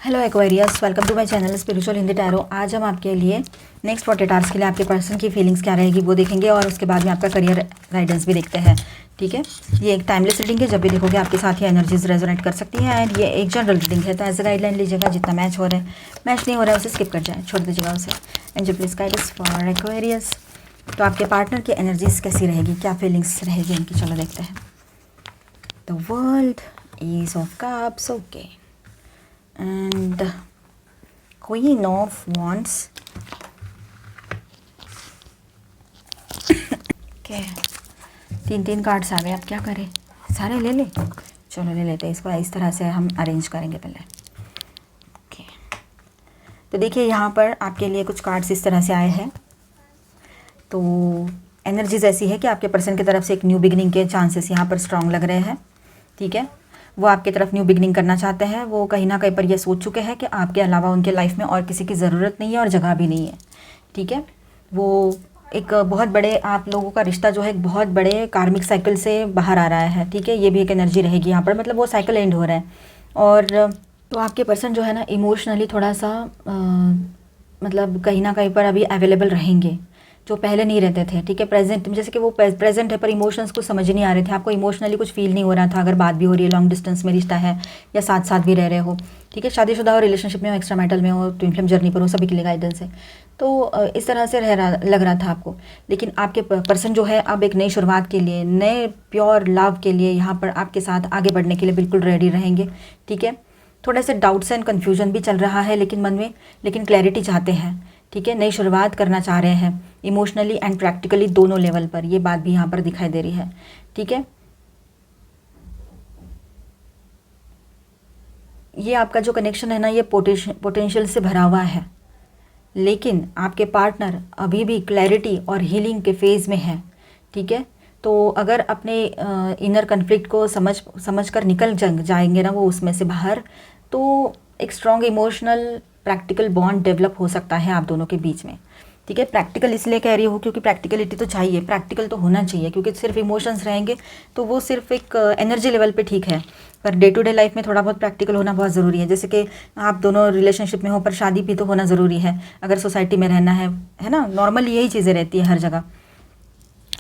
Hello Aquarius, welcome to my channel spiritual Hindi tarot. आज हम आपके लिए नेक्स्ट 48 आवर्स के लिए आपके पर्सन की फीलिंग्स क्या रहेगी वो देखेंगे और उसके बाद में आपका करियर गाइडेंस भी देखते हैं। ठीक है, ये एक टाइमलेस रीडिंग है, जब भी देखोगे आपके साथ ही एनर्जीज रेजोनेट कर सकती हैं। एंड ये एक जनरल रीडिंग है, तो एज अ गाइडलाइन लीजिएगा। जितना मैच हो रहा है, मैच नहीं हो रहा है उसे स्किप कर जाए, छोड़ दीजिएगा उसे। And please guide us for Aquarius. तो आपके पार्टनर की एनर्जीज कैसी रहेगी, क्या फीलिंग्स रहेगी इनकी, चलो देखते हैं। The world, ace of cups, okay, and Queen of Wands. Okay, तीन कार्ड्स आ गए, अब क्या करें, सारे ले ले, चलो ले लेते हैं इसको। इस तरह से हम अरेंज करेंगे पहले। ओके, तो देखिए यहाँ पर आपके लिए कुछ कार्ड्स इस तरह से आए हैं। तो एनर्जीज ऐसी है कि आपके पर्सन की तरफ से एक न्यू बिगिनिंग के चांसेस यहाँ पर स्ट्रांग लग रहे हैं। ठीक है, वो आपकी तरफ न्यू बिगनिंग करना चाहते हैं। वो कहीं ना कहीं पर ये सोच चुके हैं कि आपके अलावा उनके लाइफ में और किसी की ज़रूरत नहीं है और जगह भी नहीं है। ठीक है, वो एक बहुत बड़े, आप लोगों का रिश्ता जो है एक बहुत बड़े कार्मिक साइकिल से बाहर आ रहा है। ठीक है, ये भी एक एनर्जी रहेगी यहाँ पर, मतलब वो साइकिल एंड हो रहा है। और तो आपके पर्सन जो है ना इमोशनली थोड़ा सा मतलब कहीं ना कहीं पर अभी अवेलेबल रहेंगे, जो पहले नहीं रहते थे। ठीक है, प्रेजेंट, जैसे कि वो प्रेजेंट है पर इमोशंस को समझ नहीं आ रहे थे, आपको इमोशनली कुछ फील नहीं हो रहा था। अगर बात भी हो रही है, लॉन्ग डिस्टेंस में रिश्ता है या साथ साथ भी रह रहे हो, ठीक है, शादीशुदा हो, रिलेशनशिप में हो, एक्स्ट्रा मैरिटल में हो, ट्विन फ्लेम जर्नी पर हो, सभी के लिए गाइडेंस है। तो इस तरह से लग रहा था आपको। लेकिन आपके पर्सन जो है अब एक नई शुरुआत के लिए, नए प्योर लव के लिए यहाँ पर आपके साथ आगे बढ़ने के लिए बिल्कुल रेडी रहेंगे। ठीक है, थोड़े से डाउट्स एंड कन्फ्यूजन भी चल रहा है लेकिन मन में, लेकिन क्लैरिटी चाहते हैं। ठीक है, नई शुरुआत करना चाह रहे हैं, इमोशनली एंड प्रैक्टिकली दोनों लेवल पर, ये बात भी यहाँ पर दिखाई दे रही है। ठीक है, ये आपका जो कनेक्शन है ना, ये पोटेंशियल से भरा हुआ है, लेकिन आपके पार्टनर अभी भी क्लैरिटी और हीलिंग के फेज़ में है। ठीक है, तो अगर अपने इनर कन्फ्लिक्ट को समझ कर निकल जाएंगे ना वो उसमें से बाहर, तो एक strong emotional practical bond develop हो सकता है आप दोनों के बीच में। ठीक है, प्रैक्टिकल इसलिए कह रही हूँ क्योंकि प्रैक्टिकलिटी तो चाहिए, प्रैक्टिकल तो होना चाहिए, क्योंकि सिर्फ इमोशंस रहेंगे तो वो सिर्फ एक एनर्जी लेवल पे ठीक है, per day to day life में थोड़ा बहुत प्रैक्टिकल होना बहुत ज़रूरी है। जैसे कि आप दोनों रिलेशनशिप में हो पर शादी भी तो होना ज़रूरी है, अगर सोसाइटी में रहना है ना, नॉर्मली यही चीज़ें रहती है हर जगह।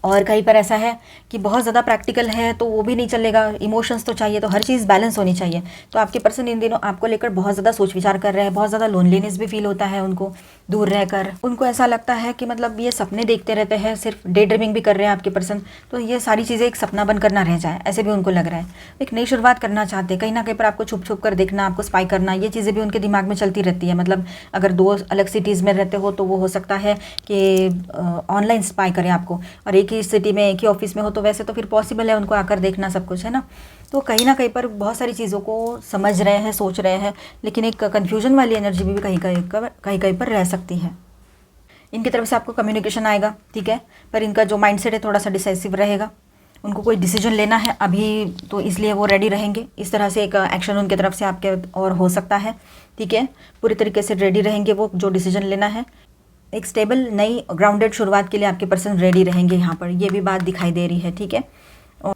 और कहीं पर ऐसा है कि बहुत ज़्यादा प्रैक्टिकल है तो वो भी नहीं चलेगा, इमोशंस तो चाहिए, तो हर चीज़ बैलेंस होनी चाहिए। तो आपके पर्सन इन दिनों आपको लेकर बहुत ज़्यादा सोच विचार कर रहे हैं, बहुत ज़्यादा लोनलीनेस भी फील होता है उनको दूर रहकर। उनको ऐसा लगता है कि मतलब ये सपने देखते रहते हैं, सिर्फ डे ड्रीमिंग भी कर रहे हैं आपके पर्सन, तो ये सारी चीज़ें एक सपना बनकर ना रह जाए, ऐसे भी उनको लग रहा है। एक नई शुरुआत करना चाहते हैं, कहीं ना कहीं पर आपको छुप छुप कर देखना, आपको स्पाई करना, ये चीज़ें भी उनके दिमाग में चलती रहती है। मतलब अगर दो अलग सिटीज़ में रहते हो तो वो हो सकता है कि ऑनलाइन स्पाई करें आपको, और एक ही सिटी में, एक ही ऑफिस में हो तो वैसे तो फिर पॉसिबल है उनको आकर देखना सब कुछ, है ना। तो कहीं ना कहीं पर बहुत सारी चीज़ों को समझ रहे हैं, सोच रहे हैं, लेकिन एक कन्फ्यूजन वाली एनर्जी भी कहीं पर रह सकती है। इनकी तरफ से आपको कम्युनिकेशन आएगा, ठीक है, पर इनका जो माइंडसेट है थोड़ा सा डिसाइसिव रहेगा। उनको कोई डिसीजन लेना है अभी, तो इसलिए वो रेडी रहेंगे। इस तरह से एक एक्शन उनकी तरफ से आपके और हो सकता है। ठीक है, पूरी तरीके से रेडी रहेंगे वो जो डिसीजन लेना है। एक स्टेबल नई ग्राउंडेड शुरुआत के लिए आपके पर्सन रेडी रहेंगे यहाँ पर, ये भी बात दिखाई दे रही है। ठीक है, और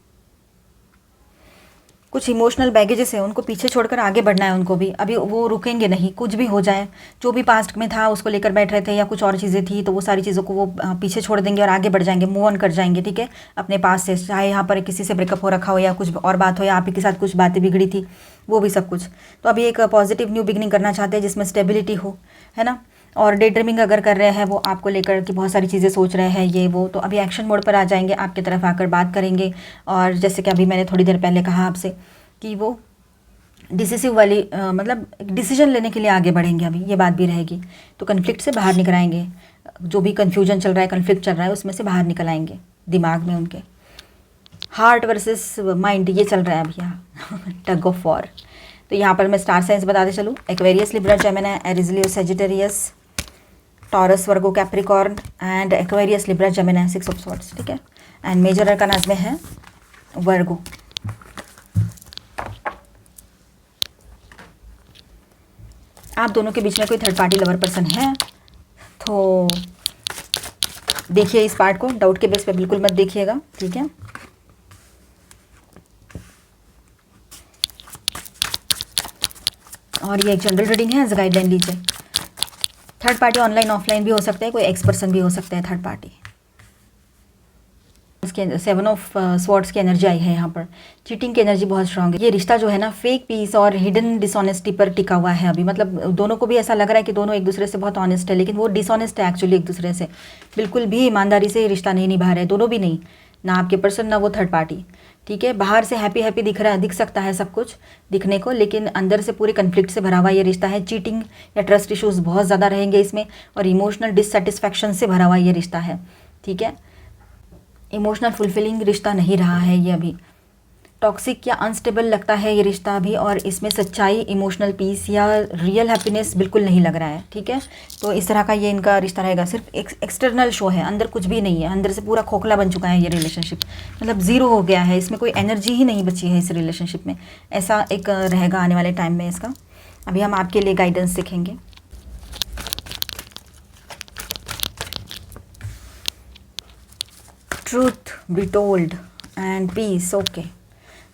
कुछ इमोशनल बैगेजेस है, उनको पीछे छोड़कर आगे बढ़ना है उनको भी, अभी वो रुकेंगे नहीं, कुछ भी हो जाए। जो भी पास्ट में था उसको लेकर बैठ रहे थे या कुछ और चीज़ें थी, तो वो सारी चीज़ों को वो पीछे छोड़ देंगे और आगे बढ़ जाएंगे, मूव ऑन कर जाएंगे। ठीक है, अपने पास से, चाहे यहाँ पर किसी से ब्रेकअप हो रखा हो या कुछ और बात हो, या आप ही के साथ कुछ बातें बिगड़ी थी, वो भी सब कुछ। तो अभी एक पॉजिटिव न्यू बिगनिंग करना चाहते हैं जिसमें स्टेबिलिटी हो, है ना। और डे ड्रीमिंग अगर कर रहे हैं वो आपको लेकर कि बहुत सारी चीज़ें सोच रहे हैं ये वो, तो अभी एक्शन मोड पर आ जाएंगे, आपकी तरफ आकर बात करेंगे। और जैसे कि अभी मैंने थोड़ी देर पहले कहा आपसे कि वो डिसिसिव वाली मतलब डिसीजन लेने के लिए आगे बढ़ेंगे, अभी ये बात भी रहेगी। तो कन्फ्लिक्ट से बाहर निकल आएंगे, जो भी कन्फ्यूजन चल रहा है, कन्फ्लिक्ट चल रहा है, उसमें से बाहर निकल आएंगे। दिमाग में उनके हार्ट वर्सेस माइंड ये चल रहा है अभी यहाँ टग ऑफ वॉर। तो यहाँ पर मैं स्टार साइंस बताते चलूँ, Aquarius, Libra, Gemini, Aries, Leo, Sagittarius, taurus, Virgo, Capricorn and Aquarius, Libra, Gemini, 6 of swords. ठीक है, एंड मेजर अरकानाज में है वर्गो। आप दोनों के बीच में कोई थर्ड पार्टी लवर पर्सन है तो देखिए इस पार्ट को, डाउट के बेस पे बिल्कुल मत देखिएगा। ठीक है, और ये एक जनरल रीडिंग है, एज गाइडलाइन लीजिए। थर्ड पार्टी ऑनलाइन ऑफलाइन भी हो सकता है, कोई एक्स पर्सन भी हो सकता है थर्ड पार्टी। इसके 7 ऑफ स्वॉर्ड्स की एनर्जी आई है यहाँ पर। चीटिंग की एनर्जी बहुत स्ट्रांग है। ये रिश्ता जो है ना फेक पीस और हिडन डिसऑनेस्टी पर टिका हुआ है अभी। मतलब दोनों को भी ऐसा लग रहा है कि दोनों एक दूसरे से बहुत ऑनेस्ट है, लेकिन वो डिसऑनेस्ट है एक्चुअली एक दूसरे से। बिल्कुल भी ईमानदारी से रिश्ता नहीं निभा रहे, दोनों भी नहीं, ना आपके पर्सन ना वो थर्ड पार्टी। ठीक है, बाहर से हैप्पी हैप्पी दिख सकता है सब कुछ दिखने को, लेकिन अंदर से पूरे कन्फ्लिक्ट से भरा हुआ ये रिश्ता है। चीटिंग या ट्रस्ट इश्यूज बहुत ज़्यादा रहेंगे इसमें, और इमोशनल डिससेटिस्फैक्शन से भरा हुआ ये रिश्ता है। ठीक है, इमोशनल फुलफिलिंग रिश्ता नहीं रहा है ये अभी। टॉक्सिक या अनस्टेबल लगता है ये रिश्ता अभी, और इसमें सच्चाई, इमोशनल पीस या रियल हैप्पीनेस बिल्कुल नहीं लग रहा है। ठीक है, तो इस तरह का ये इनका रिश्ता रहेगा। सिर्फ एक्सटर्नल शो है, अंदर कुछ भी नहीं है, अंदर से पूरा खोखला बन चुका है ये रिलेशनशिप। मतलब ज़ीरो हो गया है, इसमें कोई एनर्जी ही नहीं बची है इस रिलेशनशिप में। ऐसा एक रहेगा आने वाले टाइम में इसका। अभी हम आपके लिए गाइडेंस सीखेंगे। Truth be told and peace. Okay,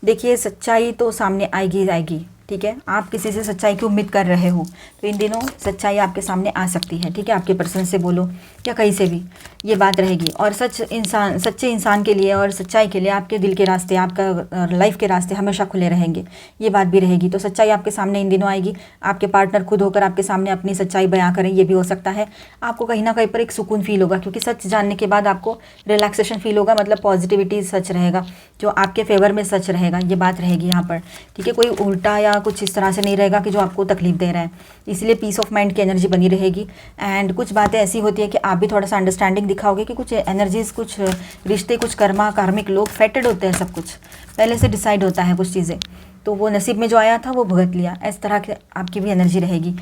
देखिए सच्चाई तो सामने आएगी आएगी। ठीक है, आप किसी से सच्चाई की उम्मीद कर रहे हो तो इन दिनों सच्चाई आपके सामने आ सकती है। ठीक है, आपके पर्सन से बोलो या कहीं से भी ये बात रहेगी। और सच्चे इंसान के लिए और सच्चाई के लिए आपके दिल के रास्ते, आपका लाइफ के रास्ते हमेशा खुले रहेंगे, ये बात भी रहेगी। तो सच्चाई आपके सामने इन दिनों आएगी। आपके पार्टनर खुद होकर आपके सामने अपनी सच्चाई बयां करें, ये भी हो सकता है। आपको कहीं ना कहीं पर एक सुकून फील होगा, क्योंकि सच जानने के बाद आपको रिलैक्सेशन फील होगा। मतलब पॉजिटिविटी सच रहेगा, जो आपके फेवर में सच रहेगा, ये बात रहेगी यहाँ पर। ठीक है, कोई उल्टा या कुछ इस तरह से नहीं रहेगा कि जो आपको तकलीफ दे रहा है, इसलिए पीस ऑफ माइंड की एनर्जी बनी रहेगी। एंड कुछ बातें ऐसी होती है कि आप भी थोड़ा सा अंडरस्टैंडिंग दिखाओगे कि कुछ एनर्जीज, कुछ रिश्ते, कुछ कार्मिक लोग फेटेड होते हैं, सब कुछ पहले से डिसाइड होता है कुछ चीज़ें, तो वो नसीब में जो आया था वो भुगत लिया। इस तरह की आपकी भी एनर्जी रहेगी।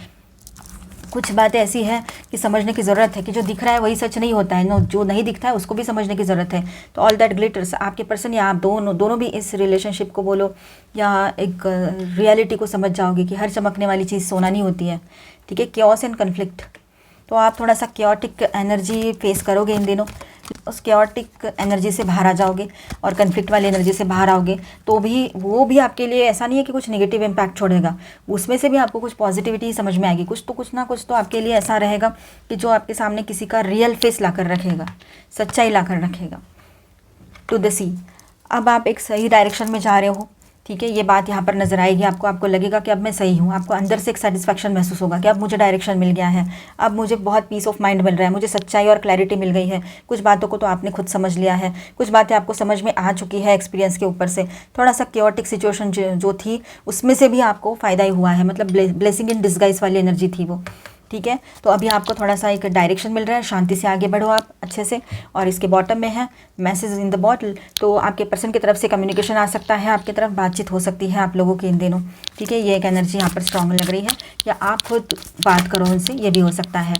कुछ बातें ऐसी हैं कि समझने की ज़रूरत है कि जो दिख रहा है वही सच नहीं होता है, नो, जो नहीं दिखता है उसको भी समझने की ज़रूरत है। तो ऑल दैट ग्लिटर्स, आपके पर्सन या आप दोनों भी इस रिलेशनशिप को बोलो या एक रियलिटी को समझ जाओगे कि हर चमकने वाली चीज़ सोना नहीं होती है। ठीक है, क्योस एंड कन्फ्लिक्ट, तो आप थोड़ा सा क्योटिक एनर्जी फेस करोगे इन दिनों। उस क्योटिक एनर्जी से बाहर आ जाओगे और कन्फ्लिक्ट वाली एनर्जी से बाहर आओगे, तो भी वो भी आपके लिए ऐसा नहीं है कि कुछ नेगेटिव इम्पैक्ट छोड़ेगा, उसमें से भी आपको कुछ पॉजिटिविटी समझ में आएगी। कुछ ना कुछ तो आपके लिए ऐसा रहेगा कि जो आपके सामने किसी का रियल फेस ला कर रखेगा, सच्चाई ला कर रखेगा। टू द सी, अब आप एक सही डायरेक्शन में जा रहे हो। ठीक है, ये बात यहाँ पर नज़र आएगी आपको लगेगा कि अब मैं सही हूँ। आपको अंदर से एक सेटिस्फैक्शन महसूस होगा कि अब मुझे डायरेक्शन मिल गया है, अब मुझे बहुत पीस ऑफ माइंड मिल रहा है, मुझे सच्चाई और क्लैरिटी मिल गई है। कुछ बातों को तो आपने खुद समझ लिया है, कुछ बातें आपको समझ में आ चुकी है एक्सपीरियंस के ऊपर से। थोड़ा सा क्योटिक सिचुएशन जो थी उसमें से भी आपको फ़ायदा ही हुआ है, मतलब ब्लेसिंग इन डिस्गाइज वाली एनर्जी थी वो। ठीक है, तो अभी आपको थोड़ा सा एक डायरेक्शन मिल रहा है, शांति से आगे बढ़ो आप अच्छे से। और इसके बॉटम में है मैसेज इन द बॉटल, तो आपके पर्सन की तरफ से कम्युनिकेशन आ सकता है, आपकी तरफ बातचीत हो सकती है आप लोगों की इन दिनों। ठीक है, ये एक एनर्जी यहाँ पर स्ट्रॉन्ग लग रही है, या आप खुद बात करो उनसे, ये भी हो सकता है।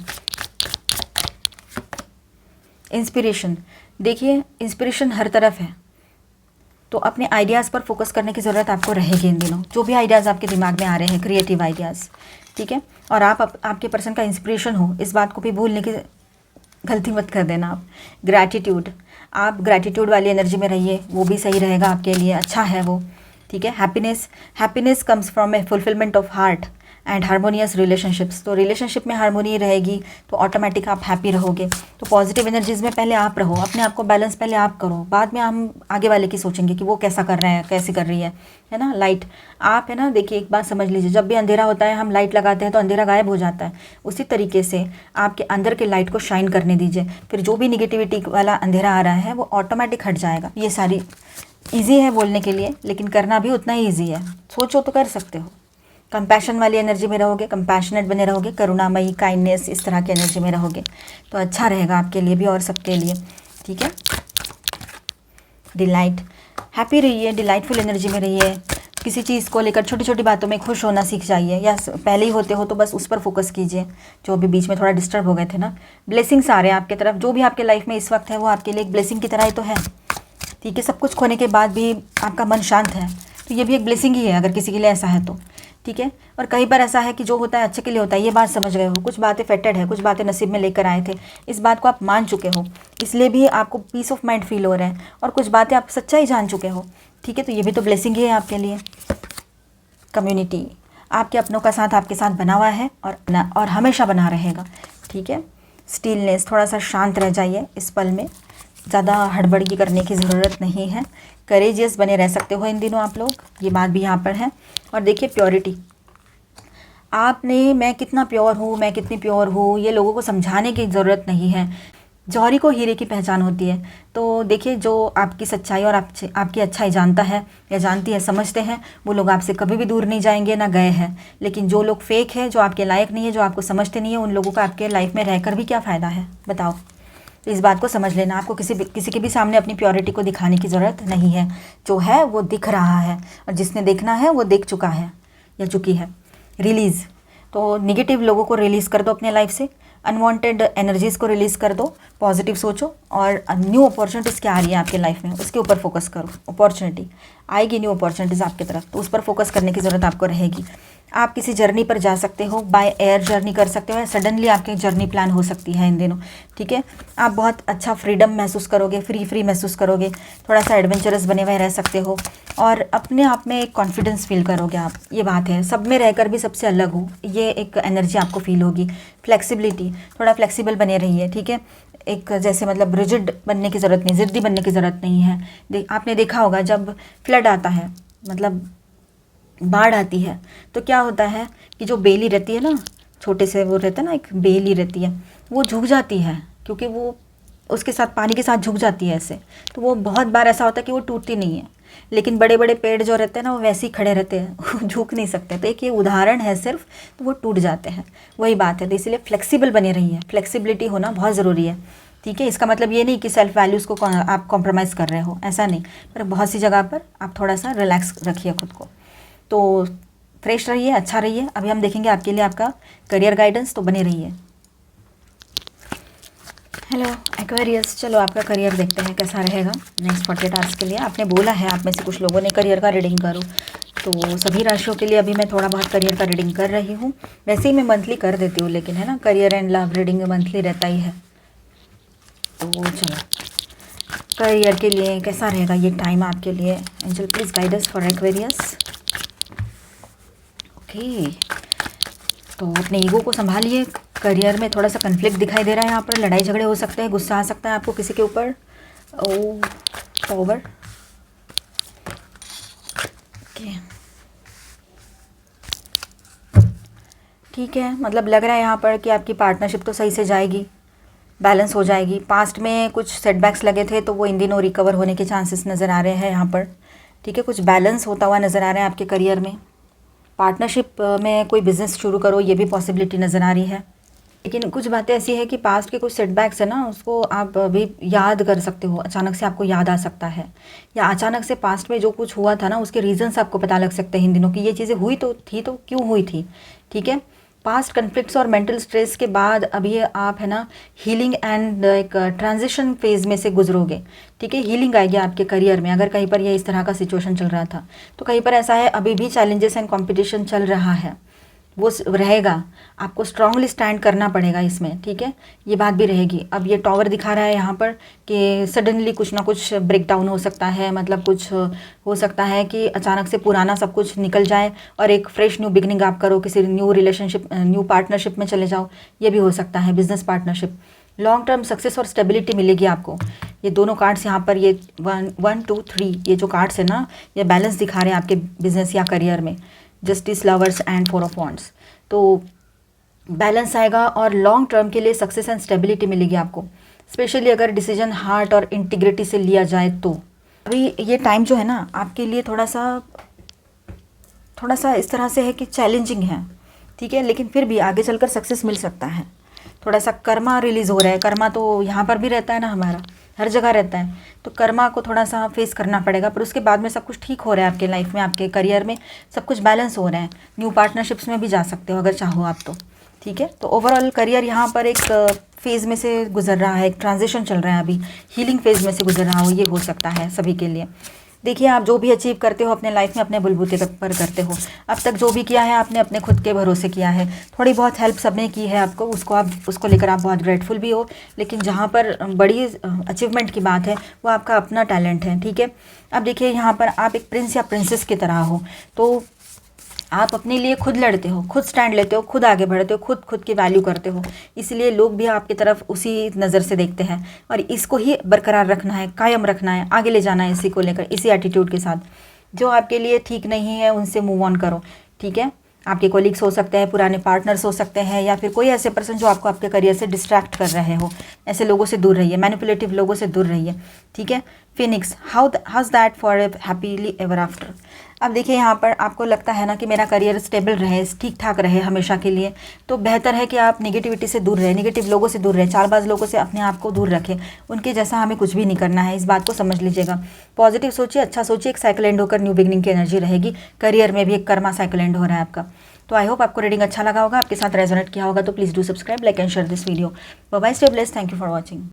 इंस्पिरेशन, देखिए इंस्पिरेशन हर तरफ है, तो अपने आइडियाज़ पर फोकस करने की ज़रूरत आपको रहेगी इन दिनों। जो भी आइडियाज़ आपके दिमाग में आ रहे हैं, क्रिएटिव आइडियाज़, ठीक है, और आप आपके पर्सन का इंस्पिरेशन हो, इस बात को भी भूलने की गलती मत कर देना आप। ग्रैटिट्यूड, आप ग्रैटिट्यूड वाली एनर्जी में रहिए, वो भी सही रहेगा आपके लिए, अच्छा है वो। ठीक है, happiness comes from A fulfilment of heart and harmonious relationships, तो रिलेशनशिप में हारमोनी रहेगी तो ऑटोमेटिक आप हैप्पी रहोगे। तो पॉजिटिव एनर्जीज़ में पहले आप रहो, अपने आप को बैलेंस पहले आप करो, बाद में हम आगे वाले की सोचेंगे कि वो कैसा कर रहे हैं, कैसे कर रही है ना। लाइट, आप है ना, देखिए एक बात समझ लीजिए, जब भी अंधेरा होता है हम लाइट लगाते हैं तो अंधेरा गायब हो जाता है। उसी तरीके से आपके अंदर के लाइट को शाइन करने दीजिए, फिर जो भी निगेटिविटी वाला अंधेरा आ रहा है वो ऑटोमेटिक हट जाएगा। ये सारी ईजी है बोलने के लिए, लेकिन करना भी उतना ही ईजी है। सोचो तो कर सकते हो। कंपैशन वाली एनर्जी में रहोगे, कंपैशनेट बने रहोगे, करुणामयी, काइंडनेस, इस तरह की एनर्जी में रहोगे तो अच्छा रहेगा आपके लिए भी और सबके लिए। ठीक है, डिलाइट, हैप्पी रहिए, डिलाइटफुल एनर्जी में रहिए। किसी चीज़ को लेकर छोटी छोटी बातों में खुश होना सीख जाइए, या पहले ही होते हो तो बस उस पर फोकस कीजिए जो भी बीच में थोड़ा डिस्टर्ब हो गए थे ना। ब्लेसिंग्स आ रहे हैं आपकी तरफ, जो भी आपके लाइफ में इस वक्त है वो आपके लिए एक ब्लेसिंग की तरह ही तो है। ठीक है, सब कुछ खोने के बाद भी आपका मन शांत है, तो ये भी एक ब्लेसिंग ही है अगर किसी के लिए ऐसा है तो। ठीक है, और कई बार ऐसा है कि जो होता है अच्छे के लिए होता है, ये बात समझ गए हो। कुछ बातें फेटेड है, कुछ बातें नसीब में लेकर आए थे, इस बात को आप मान चुके हो, इसलिए भी आपको पीस ऑफ माइंड फील हो रहा है। और कुछ बातें आप सच्चाई जान चुके हो। ठीक है, तो ये भी तो ब्लेसिंग ही है आपके लिए। कम्युनिटी, आपके अपनों का साथ आपके साथ बना हुआ है और हमेशा बना रहेगा, ठीक है। स्टिलनेस, थोड़ा सा शांत रह जाइए इस पल में, ज़्यादा हड़बड़ी करने की ज़रूरत नहीं है। करेजियस बने रह सकते हो इन दिनों आप लोग, ये बात भी यहाँ पर है। और देखिए प्योरिटी, आपने मैं कितना प्योर हूँ, मैं कितनी प्योर हूँ, ये लोगों को समझाने की ज़रूरत नहीं है। जौहरी को हीरे की पहचान होती है। तो देखिए जो आपकी सच्चाई और आपकी अच्छाई जानता है या जानती है, समझते हैं, वो लोग आपसे कभी भी दूर नहीं जाएंगे, ना गए हैं। लेकिन जो लोग फेक है, जो आपके लायक नहीं है, जो आपको समझते नहीं है, उन लोगों का आपके लाइफ में रहकर भी क्या फ़ायदा है, बताओ। इस बात को समझ लेना, आपको किसी के भी सामने अपनी प्योरिटी को दिखाने की ज़रूरत नहीं है। जो है वो दिख रहा है, और जिसने देखना है वो देख चुका है या चुकी है। रिलीज़, तो निगेटिव लोगों को रिलीज़ कर दो अपने लाइफ से, अनवांटेड एनर्जीज़ को रिलीज़ कर दो, पॉजिटिव सोचो, और न्यू अपॉर्चुनिटीज़ क्या आ रही है आपके लाइफ में उसके ऊपर फोकस करो। अपॉर्चुनिटी आएगी, न्यू अपॉर्चुनिटीज़ आपकी तरफ, तो उस पर फोकस करने की ज़रूरत आपको रहेगी। आप किसी जर्नी पर जा सकते हो, बाय एयर जर्नी कर सकते हो, या सडनली आपकी जर्नी प्लान हो सकती है इन दिनों, ठीक है। आप बहुत अच्छा फ्रीडम महसूस करोगे, फ्री महसूस करोगे, थोड़ा सा एडवेंचरस बने हुए रह सकते हो, और अपने आप में एक कॉन्फिडेंस फील करोगे आप। ये बात है, सब में रहकर भी सबसे अलग हो, ये एक एनर्जी आपको फील होगी। फ्लेक्सिबिलिटी, थोड़ा फ्लेक्सिबल बने रहिए, ठीक है। एक जैसे मतलब रिजिड बनने की ज़रूरत नहीं, ज़िद्दी बनने की ज़रूरत नहीं है। आपने देखा होगा जब फ्लड आता है, मतलब बाढ़ आती है, तो क्या होता है कि जो बेली रहती है ना, छोटे से वो रहता है ना, एक बेली रहती है, वो झुक जाती है, क्योंकि वो उसके साथ पानी के साथ झुक जाती है ऐसे। तो वो बहुत बार ऐसा होता है कि वो टूटती नहीं है। लेकिन बड़े बड़े पेड़ जो रहते हैं ना, वो वैसे ही खड़े रहते हैं, वो झुक नहीं सकते। तो एक ये उदाहरण है सिर्फ, तो वो टूट जाते हैं, वही बात है। तो इसलिए फ्लेक्सिबल बने रहिए, फ्लेक्सिबिलिटी होना बहुत ज़रूरी है, ठीक है। इसका मतलब ये नहीं कि सेल्फ वैल्यूज़ को आप कॉम्प्रोमाइज़ कर रहे हो, ऐसा नहीं, पर बहुत सी जगह पर आप थोड़ा सा रिलैक्स रखिए खुद को, तो फ्रेश रहिए, अच्छा रहिए। अभी हम देखेंगे आपके लिए आपका करियर गाइडेंस, तो बने रहिए। हेलो एक्वेरियस, चलो आपका करियर देखते हैं कैसा रहेगा नेक्स्ट 48 आवर्स के लिए। आपने बोला है, आप में से कुछ लोगों ने करियर का रीडिंग करो, तो सभी राशियों के लिए अभी मैं थोड़ा बहुत करियर का रीडिंग कर रही हूँ। वैसे ही मैं मंथली कर देती हूँ, लेकिन है ना, career and love reading monthly रहता ही है। तो चलो करियर के लिए कैसा रहेगा ये टाइम आपके लिए। Angel please guide us for Aquarius. Okay, तो अपने ईगो को संभालिए। करियर में थोड़ा सा कन्फ्लिक्ट दिखाई दे रहा है यहाँ पर, लड़ाई झगड़े हो सकते हैं, गुस्सा आ सकता है आपको किसी के ऊपर। ओ पावर, ओके ठीक है, मतलब लग रहा है यहाँ पर कि आपकी पार्टनरशिप तो सही से जाएगी, बैलेंस हो जाएगी। पास्ट में कुछ सेटबैक्स लगे थे, तो वो इन दिनों रिकवर होने के चांसेस नज़र आ रहे हैं यहाँ पर, ठीक है। कुछ बैलेंस होता हुआ नज़र आ रहा है आपके करियर में। पार्टनरशिप में कोई बिज़नेस शुरू करो, ये भी पॉसिबिलिटी नज़र आ रही है। लेकिन कुछ बातें ऐसी है कि पास्ट के कुछ सेटबैक्स है ना, उसको आप अभी याद कर सकते हो, अचानक से आपको याद आ सकता है, या अचानक से पास्ट में जो कुछ हुआ था ना, उसके रीजंस आपको पता लग सकते हैं इन दिनों, कि ये चीज़ें हुई तो थी, तो क्यों हुई थी, ठीक है। पास्ट कन्फ्लिक्ट्स और मेंटल स्ट्रेस के बाद अभी आप है ना हीलिंग एंड एक ट्रांजिशन फेज में से गुजरोगे, ठीक है। हीलिंग आएगी आपके करियर में। अगर कहीं पर ये इस तरह का सिचुएशन चल रहा था, तो कहीं पर ऐसा है अभी भी चैलेंजेस एंड कंपटीशन चल रहा है, वो रहेगा, आपको स्ट्रांगली स्टैंड करना पड़ेगा इसमें, ठीक है। ये बात भी रहेगी। अब ये टॉवर दिखा रहा है यहाँ पर कि सडनली कुछ ना कुछ ब्रेक डाउन हो सकता है, मतलब कुछ हो सकता है कि अचानक से पुराना सब कुछ निकल जाए और एक फ्रेश न्यू बिगनिंग आप करो, किसी न्यू रिलेशनशिप, न्यू पार्टनरशिप में चले जाओ, ये भी हो सकता है। Business partnership, long term success और स्टेबिलिटी मिलेगी आपको। ये दोनों कार्ड्स यहाँ पर, ये 1 2 3 ये जो कार्ड्स है ना, ये बैलेंस दिखा रहे हैं आपके बिजनेस या करियर में। Justice, lovers and 4 of wands, तो बैलेंस आएगा और लॉन्ग टर्म के लिए सक्सेस एंड स्टेबिलिटी मिलेगी आपको, स्पेशली अगर डिसीजन हार्ट और इंटीग्रिटी से लिया जाए तो। अभी ये टाइम जो है ना आपके लिए थोड़ा सा इस तरह से है कि चैलेंजिंग है, ठीक है, लेकिन फिर भी आगे चलकर सक्सेस मिल सकता है। थोड़ा सा कर्मा रिलीज़ हो रहा है, कर्मा तो यहाँ पर भी रहता है ना, हमारा हर जगह रहता है, तो कर्मा को थोड़ा सा फेस करना पड़ेगा, पर उसके बाद में सब कुछ ठीक हो रहा है आपके लाइफ में, आपके करियर में सब कुछ बैलेंस हो रहा है। न्यू पार्टनरशिप्स में भी जा सकते हो अगर चाहो आप तो, ठीक है। तो ओवरऑल करियर यहाँ पर एक फेज़ में से गुजर रहा है, एक ट्रांजिशन चल रहा है, अभी हीलिंग फेज़ में से गुजर रहा हो, ये हो सकता है सभी के लिए। देखिए, आप जो भी अचीव करते हो अपने लाइफ में अपने बलबूते पर करते हो। अब तक जो भी किया है आपने अपने खुद के भरोसे किया है, थोड़ी बहुत हेल्प सबने की है आपको, उसको लेकर आप बहुत ग्रेटफुल भी हो। लेकिन जहाँ पर बड़ी अचीवमेंट की बात है वो आपका अपना टैलेंट है, ठीक है। अब देखिए यहाँ पर आप एक प्रिंस या प्रिंसेस की तरह हो, तो आप अपने लिए खुद लड़ते हो, खुद स्टैंड लेते हो, खुद आगे बढ़ते हो, खुद की वैल्यू करते हो, इसलिए लोग भी आपकी तरफ उसी नज़र से देखते हैं। और इसको ही बरकरार रखना है, कायम रखना है, आगे ले जाना है इसी को लेकर, इसी एटीट्यूड के साथ। जो आपके लिए ठीक नहीं है उनसे मूव ऑन करो, ठीक है। आपके कोलीग्स हो सकते हैं, पुराने पार्टनर्स हो सकते हैं, या फिर कोई ऐसे पर्सन जो आपको आपके करियर से डिस्ट्रैक्ट कर रहे हो, ऐसे लोगों से दूर रहिए, मैनिपुलेटिव लोगों से दूर रहिए, ठीक है। Phoenix, how's that for happily ever after. अब देखिए यहाँ पर आपको लगता है ना कि मेरा करियर स्टेबल रहे, ठीक ठाक रहे हमेशा के लिए, तो बेहतर है कि आप नेगेटिविटी से दूर रहें, नेगेटिव लोगों से दूर रहें, चालबाज लोगों से अपने आप को दूर रखें। उनके जैसा हमें कुछ भी नहीं करना है, इस बात को समझ लीजिएगा। पॉजिटिव सोचिए, अच्छा सोचिए, एक साइकिल एंड होकर न्यू बिगनिंग की एनर्जी रहेगी। करियर में भी एक कर्मा साइकिल एंड हो रहा है आपका। तो आई होप आपको रीडिंग अच्छा लगा होगा, आपके साथ रेजोनेट किया होगा, तो please do subscribe, like and share this video. Bye bye, stay blessed, thank you for watching.